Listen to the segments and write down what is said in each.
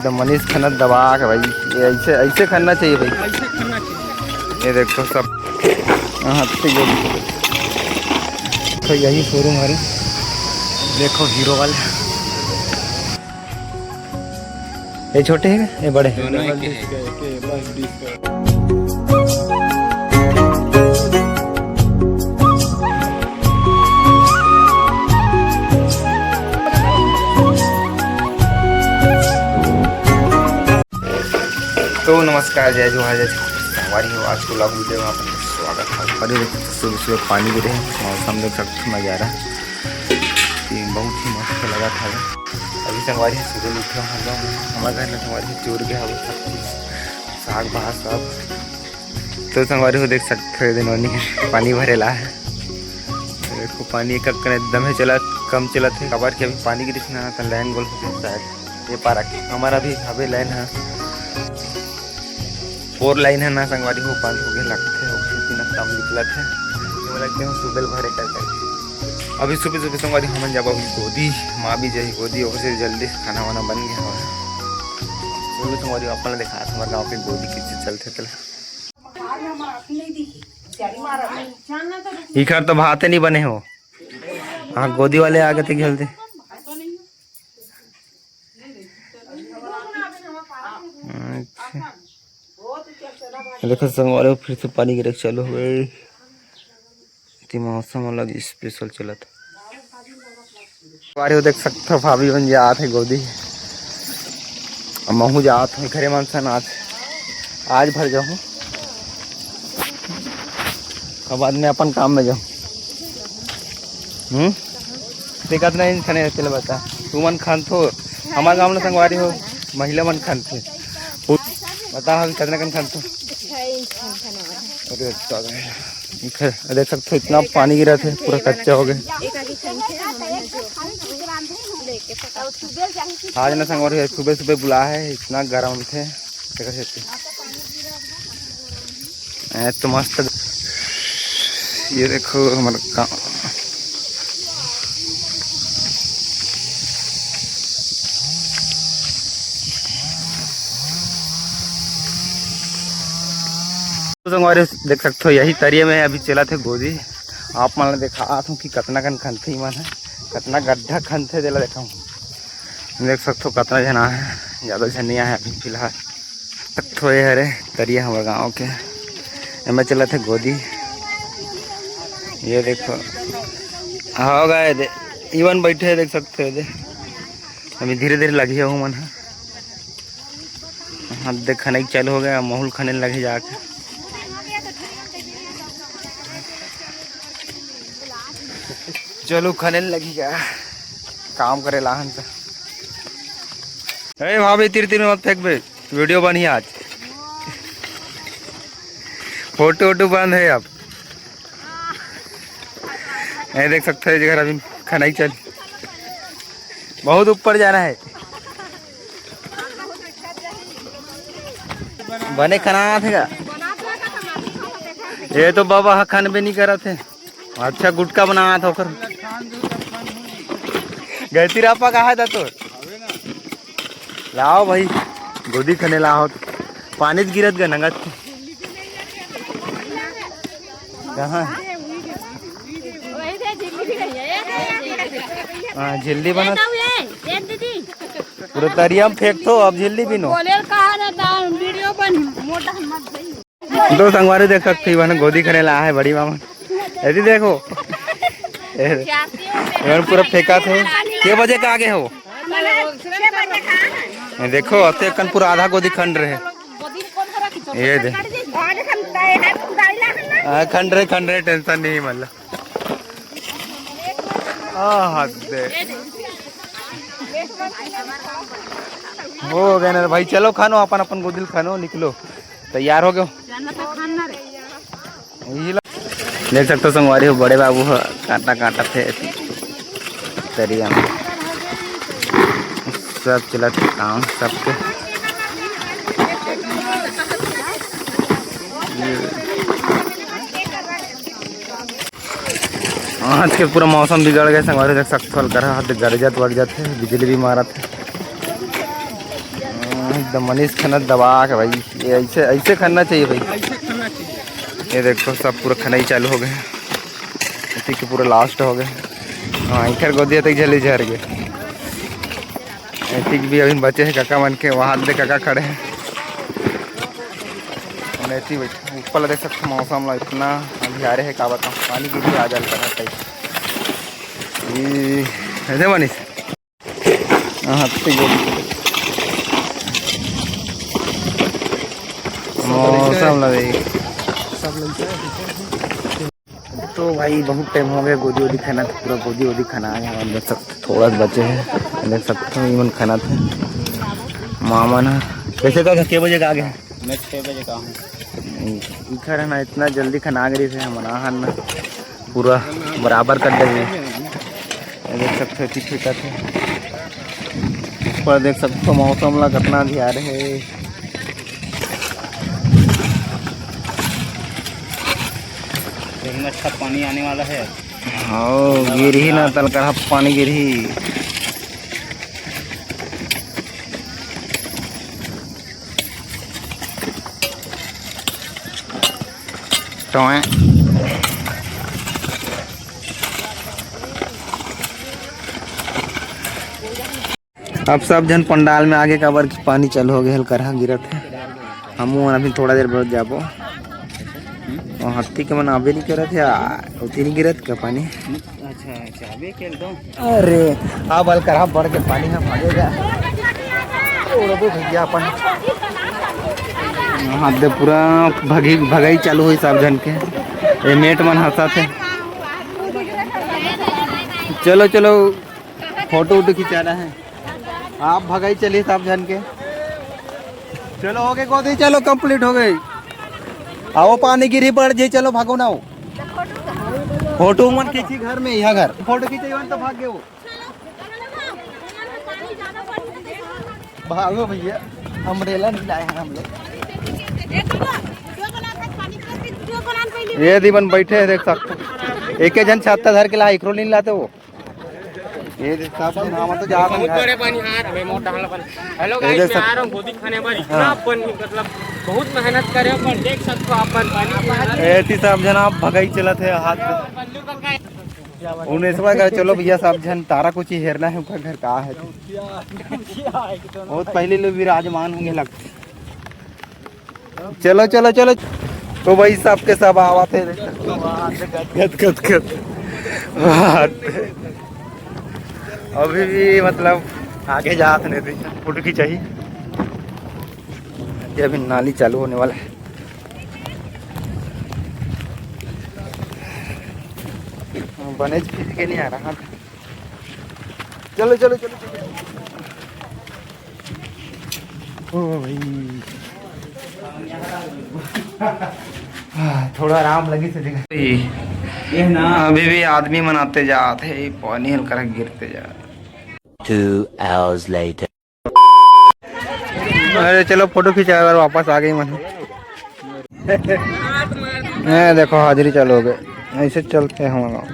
एकदम मनीष खन्ना दबा के भाई, ये ऐसे ऐसे खन्ना चाहिए भाई, ऐसे खाना चाहिए। ये देखो सब। हाँ तो यही शोरूम है, देखो हीरो वाले। ये छोटे हैं ये बड़े हैं? तो नमस्कार, जय जोहार, जय हमारी हो आज को लॉग वीडियो में आपका स्वागत है। अरे सुबह सुबह पानी गिरे हैं, मौसम देख सकते हैं, नज़ारा बहुत ही मस्त लगा था। अभी संगवारी सुबह उठे हमारे घर में संगवारी चूर गया वो सब चीज़, साग भात सब। तो संगवारी को देख सकते हो दिन पानी भरेला है। देखो पानी एक एकदम है चला, कम चला थे कबर के। अभी पानी गिरी थी ना तो लाइन गोल हो शायद ये पारा हमारा भी अभी लाइन है, 4 लाइन है ना संगवारी हो, 5 हो गए लगते हैं कम निकला थे। तो लगते हैं सुबह भरे कर अभी सुबह सुबह संगवारी हम जब अभी गोदी माँ भी जाए गोदी और से जल्दी खाना वाना बन गया हो। सुबह संगवारी अपन देखा था हमारे गाँव के गोदी किसी चलते थे। इखर तो भाते नहीं बने हो, हाँ गोदी वाले आ गए थे खेलते। देखो संगवारी फिर से पानी गिरे चालू हो गई, मौसम अलग स्पेशल चला था। देख सकते हो भाभी बन जा थे गोदी, महू जा थे घरे मनसन आज भर जाऊँ, अब बाद में अपन काम में जाऊँ। दिक्कत नहीं खाने चले बता तू मन खान थो हमारे गाँव में संगवारी हो महिला मन खान थे बता हम कितना कन खान थो। अरे देख सकते हो इतना पानी गिरा थे पूरा कच्चा हो गए। आज ना संगवारी सुबह सुबह बुला है, इतना गर्म थे तो मस्त। ये देखो हमारा काम संगवारी देख सकते हो यही तरिए में अभी चला थे गोदी। आप मान देखा था कि कितना कन खनते मन है, कितना गड्ढा खनते दिला देखा हूँ। देख सकते हो कितना जना है, ज़्यादा झनिया है अभी फिलहाल तो ये हरे तरिया हमारे गाँव के मैं चला थे गोदी। ये देखो हाँ गए इवन बैठे है, देख सकते हो अभी धीरे धीरे लगी है मन है। हाँ देख खाने चालू हो गया, माहौल खाने लगे जाके। चलो खाने लगी क्या काम करे लाहन से। अरे भाभी तीर तीर मत फेंक बे, वीडियो बनी आज, फोटो वोटो बंद है अब। ये देख सकते हैं घर अभी खाना ही चल, बहुत ऊपर जाना है। बने खाना थे का ये तो बाबा खाने भी नहीं करा थे। अच्छा गुटका बनाया था ओकर गैती रापा कहा था तो लाओ भाई गोदी खाने लाओ। पानी गिरत गए नंगत कहाँ झिल्ली बना पूरा तरिया में फेंक तो अब झिल्ली भी नो दो संगवारी देख सकती है गोदी खाने ला है बड़ी मामा। यदि देखो पूरा फेंका थे के बजे का आगे हो देखो अते कन पूरा आधा गोदी खंड रहे। ये दे खंड रहे टेंशन नहीं मतलब हो गए ना भाई। चलो खानो अपन अपन गोदिल खानो, निकलो तैयार हो गए। देख सकते हो संगवारी हो बड़े बाबू हो कांटा कांटा थे तरिया में सब चला थे काम सबके। आज के पूरा मौसम बिगड़ गया संगवारी देख सकते हो, हल्का गरजत वर्जत है, बिजली भी मारा था। एकदम मनीष खाना दबा के भाई, ये ऐसे ऐसे खाना चाहिए भाई। ऐसे खाना चाहिए। ये देखो सब पूरा खाना ही चालू हो गए, इसी के पूरा लास्ट हो गए। हाँ इधर गोदिया तक जल्दी झर गए। ऐसी भी अभी बचे हैं काका मन के, वहाँ दे काका खड़े हैं। ऐसी ऊपर देख सकते मौसम ला इतना अंधियारे है, का बताऊँ पानी की भी आ जाल करना चाहिए। ऐसे मनीष हाँ मौसम लगे तो भाई बहुत टाइम हो गया गोदी वोदी खाना था, पूरा गोदी वोदी खाना आया। हम देख सकते थोड़ा सा बचे हैं, देख सकते हैं इवन खाना था मामा ना। कैसे तो कितने बजे का आ गए? मैं 6 बजे का हूँ। इधर है ना इतना जल्दी खाना आ गई थे हम ना पूरा बराबर कर देंगे। देख सकते ठीक थे ऊपर, देख सकते हो मौसम ला कितना भी आ रहे है। अच्छा पानी आने वाला है। हाँ गिर ही ना तल कर पानी गिर ही। अब सब जन पंडाल में आगे का वर्ग पानी चालू हो गया, हल्का गिरत है। हम अभी थोड़ा देर बाद जाबो, हाथी के मन आबे नहीं करत है, उतनी नहीं गिरत का पानी। अच्छा अबे खेल दो। अरे अब हल्का बढ़ के पानी में भागेगा भैया अपन। हाथ दे पूरा भगाई चालू हुई सब जन के, ये मेट मन हंसा थे। चलो चलो फोटो वोटो खिंचाना है, आप भगाई चलिए सब जन के। चलो हो गए गोदी, चलो कंप्लीट हो गई। आओ पानी गिरी पड़ जाए, चलो भागो ना। फोटो मन खींची घर में, यहाँ घर फोटो खींचे तो भागे वो भागो भैया, अम्ब्रेला नहीं लाए हैं हम लोग। ये दीवन बैठे हैं देख सकते, एक जन छाता धर के ला इकरो नहीं लाते वो। ये देख सकते नाम तो जा बहुत बड़े पानी आ रहा है, मोट डाल पानी। हेलो गाइस, मैं आ रहा हूं गोदी खाने पर। इतना पानी मतलब बहुत मेहनत करे पर देख सकते हो आप पानी। ऐसी सब जन आप भगाई चलत है हाथ में उन्हें का। चलो भैया सब जन तारा कुछ ही हेरना है, उनका घर कहाँ है बहुत पहले लोग विराजमान होंगे लगते। चलो चलो चलो तो भाई सब के सब आवा थे अभी भी मतलब आगे जात नहीं थी, फोटो की चाहिए। ये अभी नाली चालू होने वाला है। बनेज खींच के नहीं आ रहा। चलो चलो चलो ओ भाई थोड़ा आराम लगी से जगह ये ना। अभी भी आदमी मनाते जाते, पानी हल्का गिरते जा। 2 hours later. अरे चलो फोटो खिंचा कर वापस आ गई मन। देखो हाजिरी चालू हो गए, ऐसे चलते हैं हम लोग।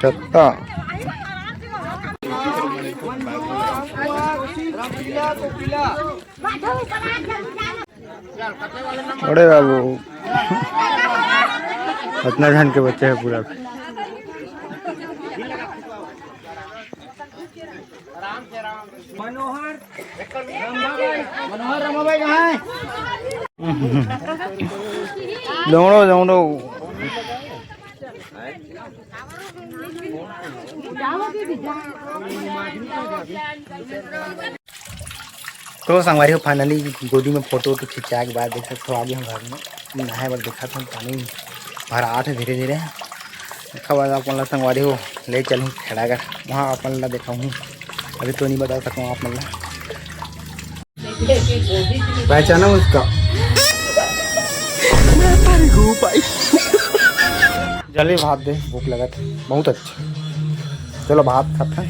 चत्ता अरे बाबू इतना धन के बच्चे हैं पूरा। मनोहर रमाबाई कहाँ है? दौड़ो दौड़ो तो संगवारी हो फाइनली गोदी में फोटो वोटो खिंचा के बाद देख सकते हो आगे हम घर में नहाए बार देखा था पानी भर आ थे धीरे धीरे। देखा बाद अपन संगवारी हो ले चलूँ खड़ा कर वहाँ अपन ला देखा हूँ, अभी तो नहीं बता सकूँ आप मतलब पहचाना उसका। जल्दी भात दे, भूख लगा था बहुत अच्छा। चलो भात खाते हैं।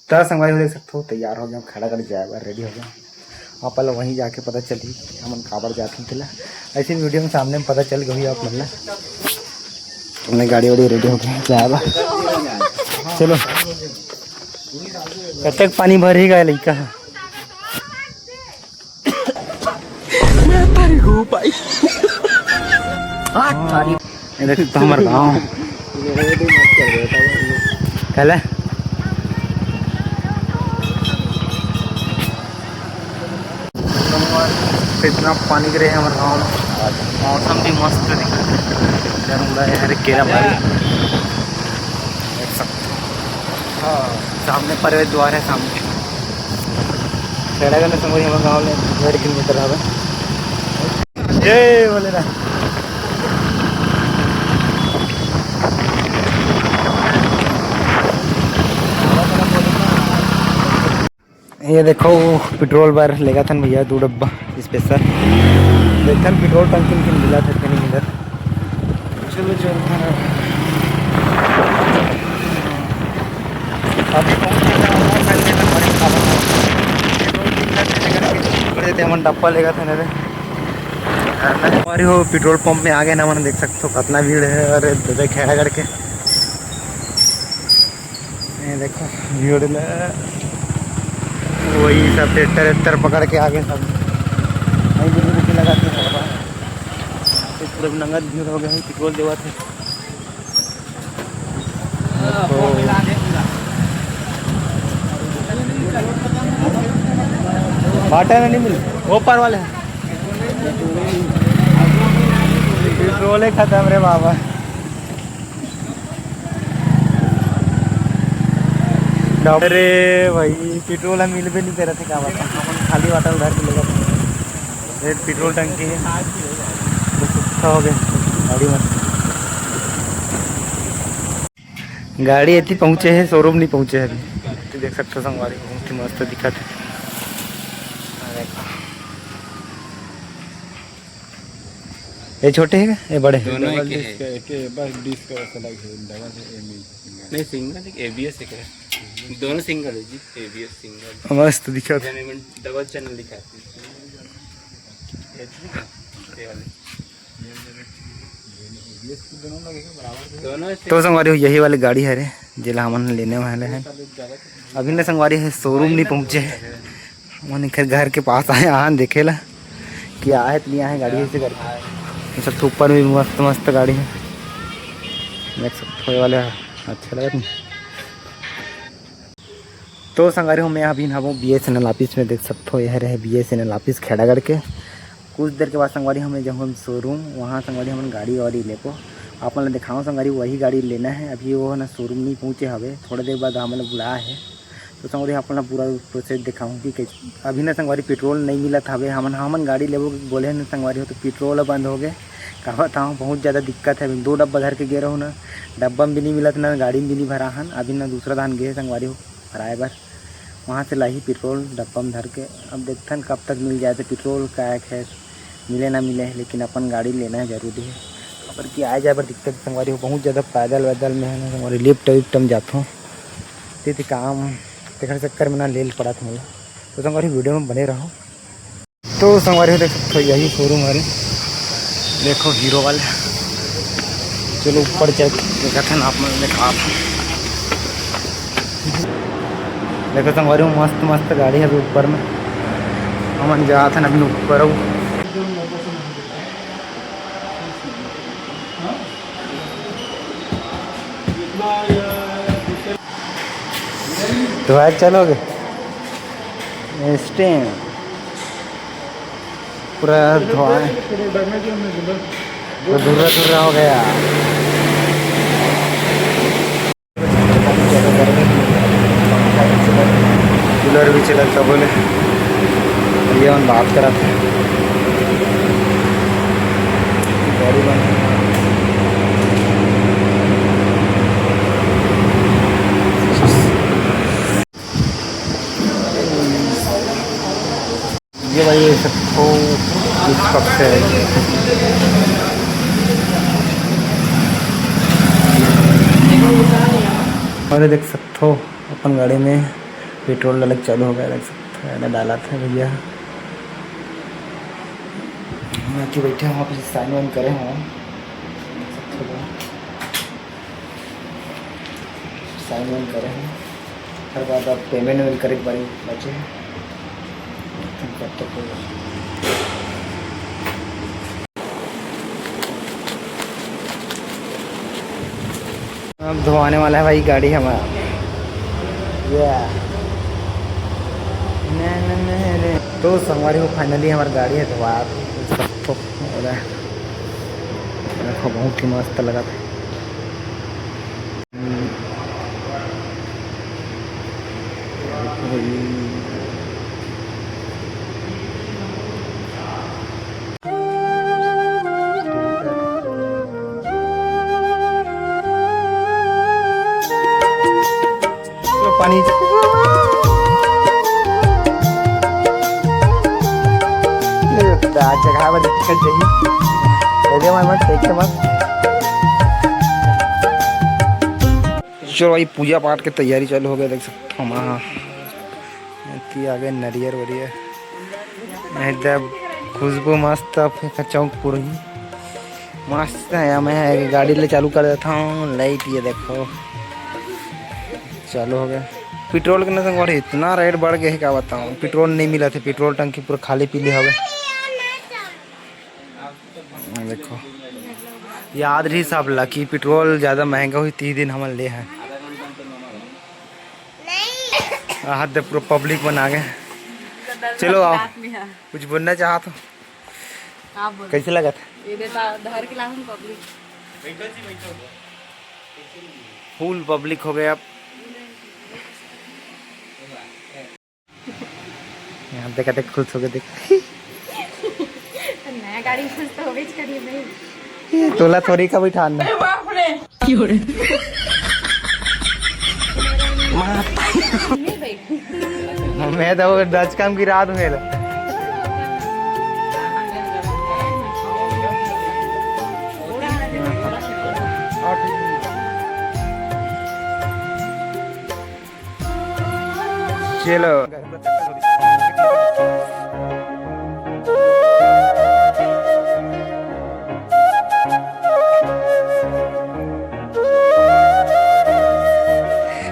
तो संगवारी देख सकते हो तैयार हो गया, खड़ा कर जाएगा रेडी हो गया। आप पहले वहीं जाके पता चली हम काबर जाते थे। ऐसी वीडियो में सामने में पता चल गई आप मतलब हमने गाड़ी वाड़ी रेडी हो गया जाएगा। चलो कब तक पानी भरेगा लड़का? तो हमारे गाँव कल इतना पानी गिरे हमारे गाँव में। मौसम भी मस्त दिखा है केरा भाई। हाँ सामने प्रवेश द्वार है सामने। खेड़ा करने समझ हमारे गाँव में 1.5 किलोमीटर है। जय बोले ना। ये देखो पेट्रोल बार लेगा था भैया 2 डब्बा स्पेशल। देखा पेट्रोल टंकी में मिला था कहीं इधर। चलो चलते हैं अभी हम डब्बा लेगा था ना। हमारे हो पेट्रोल पंप में आ गए ना, मैंने देख सकते हो कितना भीड़ है। और खेड़ा करके देखो भीड़ वही सब ट्रैक्टर पकड़ के आगे सब नहीं बिजली लगाते हैं। पूरा नंगा भीड़ हो गया है पेट्रोल देवा थे। बाटा में नहीं मिले वो पार वाले पेट्रोल ही खत्म रे बाबा। अरे भाई पेट्रोल हम मिल भी नहीं दे रहे थे। क्या बात है खाली वाटर उधर के लेगा रेट पेट्रोल टंकी है तो हो गया गाड़ी में। गाड़ी इतनी पहुँचे है शोरूम नहीं पहुँचे है अभी। तो देख सकते हो संगवारी बहुत ही मस्त दिखा थे। ये छोटे है ये बड़े हैं? दोनों नहीं सिंगल एबीएस है। दोनों सिंगल है जी। एबीएस सिंगल मस्त दिखा था। डबल चैनल दिखा दोनों। तो संगवारी यही वाली गाड़ी है रे जिला हम लेने वाले हैं। अभी ना संगवारी है शोरूम नहीं पहुँचे है। मैंने घर के पास आए यहाँ देखेला कि आए तो लिया है गाड़ी से करके। सब ऊपर भी मस्त मस्त गाड़ी है देख सकते हो वाले अच्छा लगा तुम। तो संगवारी हूँ मैं अभी ना वो BSNL ऑफिस में देख सकते हो। यह रहे BSNL ऑफिस खेड़ागढ़ के। कुछ देर के बाद संगवारी हमें जब हम शोरूम वहाँ संगवारी हम गाड़ी वाड़ी ले को आप मतलब दिखाओ संगवारी वही गाड़ी लेना है। अभी वो ना शोरूम नहीं पहुँचे हवे थोड़ा देर बाद हमें बुलाया है। तो संगवारी अपना पूरा प्रोसेस दिखाऊँ कि अभी ना संगवारी पेट्रोल नहीं मिला था। हमन गाड़ी ले बोले ना संगवारी हो तो पेट्रोल बंद हो गए। कहा था बहुत ज़्यादा दिक्कत है। अभी 2 डब्बा धर के गए रहो ना डब्बा में भी नहीं मिला था ना गाड़ी में भी नहीं भरा हन। अभी ना दूसरा धान गए संगवारी हो भराए बार वहाँ से लाई पेट्रोल डब्बा में धर के। अब देखते हैं कब तक मिल जाए तो पेट्रोल का है मिले ना मिले लेकिन अपन गाड़ी लेना है ज़रूरी है। पर कि आए जाए पर दिक्कत संगवारी हो बहुत ज़्यादा पैदल वैदल में है ना संगवारी लिफ्ट विफ्ट में जाता हूँ तो काम देखने चक्कर में ना ले पड़ा था मुझे। तो संगवारी वीडियो में बने रहो। तो संगवारी देख सकते हो यही शोरूम है देखो हीरो वाले। चलो ऊपर चल देखा था ना आप देखा देखो संगवारी मस्त मस्त गाड़ी है अभी ऊपर में। हम जा था ना अभी ऊपर तो आज चलोगे स्टेन पूरा धोआ तो धुर्रा हो गया। कूलर भी चला था बोले भैया हम बात करा था गाड़ी बंद। ये भाई ये सबको इस पक्ष है और देख सकते हो अपन गाड़ी में पेट्रोल अलग चालू हो गया देख सकते हो। मैंने डाला था भैया हम आके बैठे हैं वहाँ पे साइन वाइन करे हैं देख सकते हो साइन वाइन करे हैं। हर बात अब पेमेंट वेमेंट करे बारी बचे कब तक होगा। अब धोआने वाला है भाई गाड़ी हमारा। तो संगवारी को फाइनली हमारी गाड़ी है धोआ सबको हो रहा है। देखो बहुत ही मस्त लगा था। पानी जगह में दिक्कत चाहिए मत देखे मत। चलो भाई पूजा पाठ की तैयारी चालू हो गया देख सकते हो। हाँ आ गए नरियर वरियर एकदम खुशबू मस्त चौक पूरी मस्त है। मैं गाड़ी ले चालू कर देता हूँ। लाइट ये देखो चालू हो गया। पेट्रोल के न और इतना रेट बढ़ गया है क्या बताऊँ। पेट्रोल नहीं मिला था। पेट्रोल टंकी पूरा खाली पीली हो गए। देखो याद रही सब लकी पेट्रोल ज़्यादा महंगा हुई 30 दिन हम ले हैं। हाथ पूरा पब्लिक बना गए। चलो आओ कुछ बोलना चाहा तो कैसे लगा था। फुल पब्लिक हो गए अब। यहाँ देखा देख खुश हो गए देख। नया गाड़ी खुश तो हो गई करिए भाई। तोला थोड़ी का बिठाना मैं तो डच काम की रात में चलो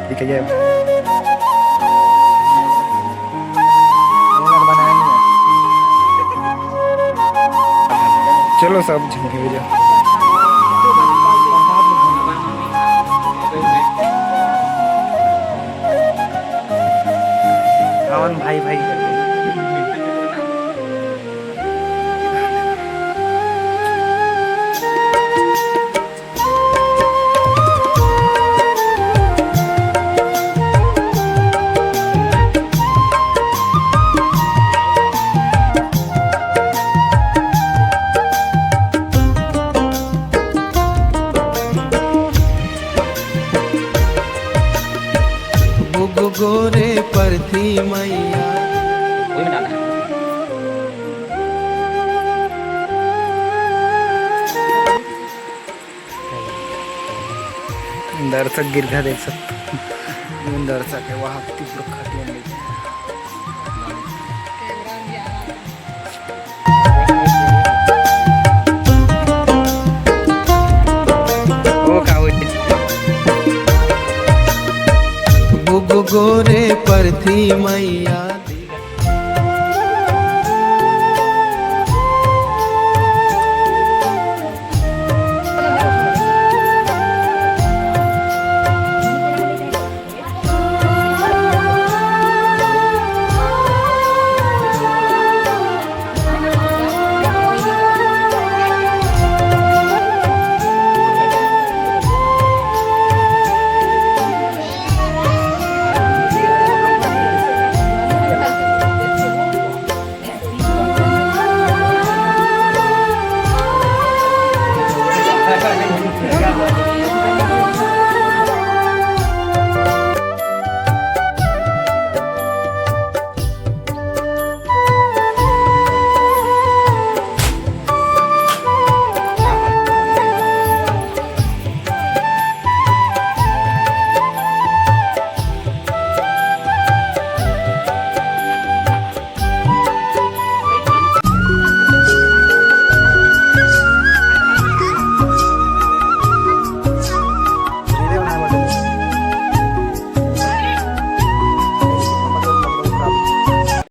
ठीक है। चलो सब झुके हुए जाओ। भाई भाई गोरे पर थी मैया। दर्शक गिरधा देख सकते दर्शक है वहाँ तीव्र खटिया गोरे पर थी मैया।